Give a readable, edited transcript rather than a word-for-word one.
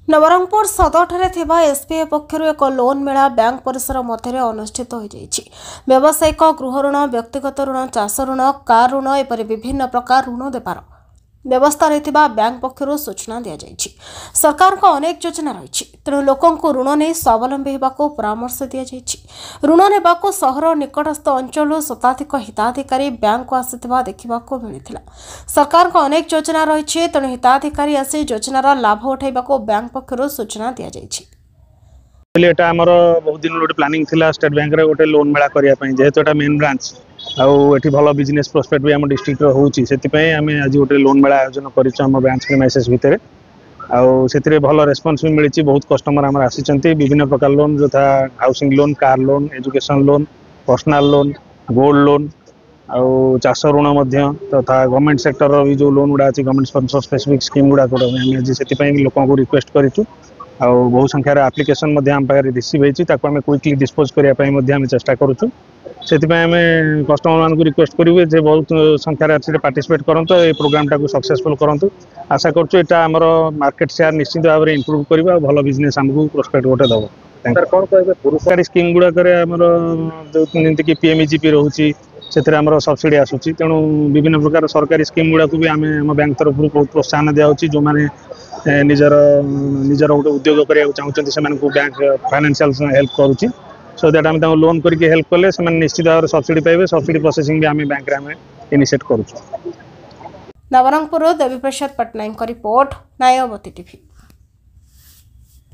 नवरंगपुर सदर थिबा एसबीआई पक्षर एक लोन मेला बैंक परिसर मध्य अनुष्ठित हो व्यावसायिक गृह ऋण व्यक्तिगत ऋण चाष ऋण कार ऋण एपरि विभिन्न प्रकार ऋण देवार व्यवस्था रही बैंक पक्षर सूचना दि जाइछि। सरकार को अनेक योजना रही तेणु लोक ऋण नहीं स्वावलंबी होगा परामर्श दि जाइछि। ऋण नेबाकू सहर निकटस्थ अंचल शताधिक हिताधिकारी बैंक को आसिथिबा देखिबाकू मिलिथिला। सरकार को अनेक योजना रही तेणु हिताधिकारी आसी योजनार लाभ उठाइबाकू बैंक पक्षर सूचना दि जाइछि। एटा हमर बहुत दिन गोटे प्लानिंग थिला स्टेट बैंक रे गोटे लोन मेला करिया पई जेहेतु एटा मेन ब्रांच आउ एठी भलो बिजनेस प्रोस्पेक्ट भी हम डिस्ट्रिक्ट रो होउची सेति पई हमें आज गोटे लोन मेला आयोजन करिछु हम ब्रांच के मैसेज भितरे आउ सेतिरे भलो रेस्पॉन्स भी मिलिची। बहुत कस्टमर हमर आसीचंती विभिन्न प्रकार लोन जथा housing loan car loan education loan personal loan gold loan आउ चाष ऋण मध्य तथा गवर्नमेंट सेक्टर रो भी जो लोन गुडा अछि गवर्नमेंट स्पॉन्सर स्पेसिफिक स्कीम गुडा को हम आज सेति पई लोकन को रिक्वेस्ट करिछु आउ बहु संख्यार एप्लिकेशन आम पाखे रिसीव होती क्विकली डिस्पोज करने चेष्टा करुँ से कस्टमर मान रिक्वेस्ट करेंगे जे बहुत संख्यार पार्टिसिपेट करते ये प्रोग्राम टाक सक्सेसफुल करूँ। आशा करुँचामर मार्केट शेयर निश्चित भाव में इम्प्रूव करवा भल बिजनेस आमको प्रोस्पेक्ट गोटे दब। सरकारी स्कीम गुड़ाक जो जमीक पीएमईजीपी रोचे से सब्सिडी आसूसी तेणु विभिन्न प्रकार सरकारी स्कीम गुड़ाक भी आम बैंक तरफ बहुत प्रोत्साहन दिया जो मैंने निजर निजर गोटे उद्योग करने चाहते से बैंक फाइनेंशियल हेल्प करुच्ची सो दैट आम लोन करके हेल्प कले से निश्चित भाव सब्सिडी पाइबे। सब्सिडी प्रोसेसिंग भी आम बैंक रे इनिशिएट करूँ। Nabarangpur Devi Prasad Patnaik report नायवती TV.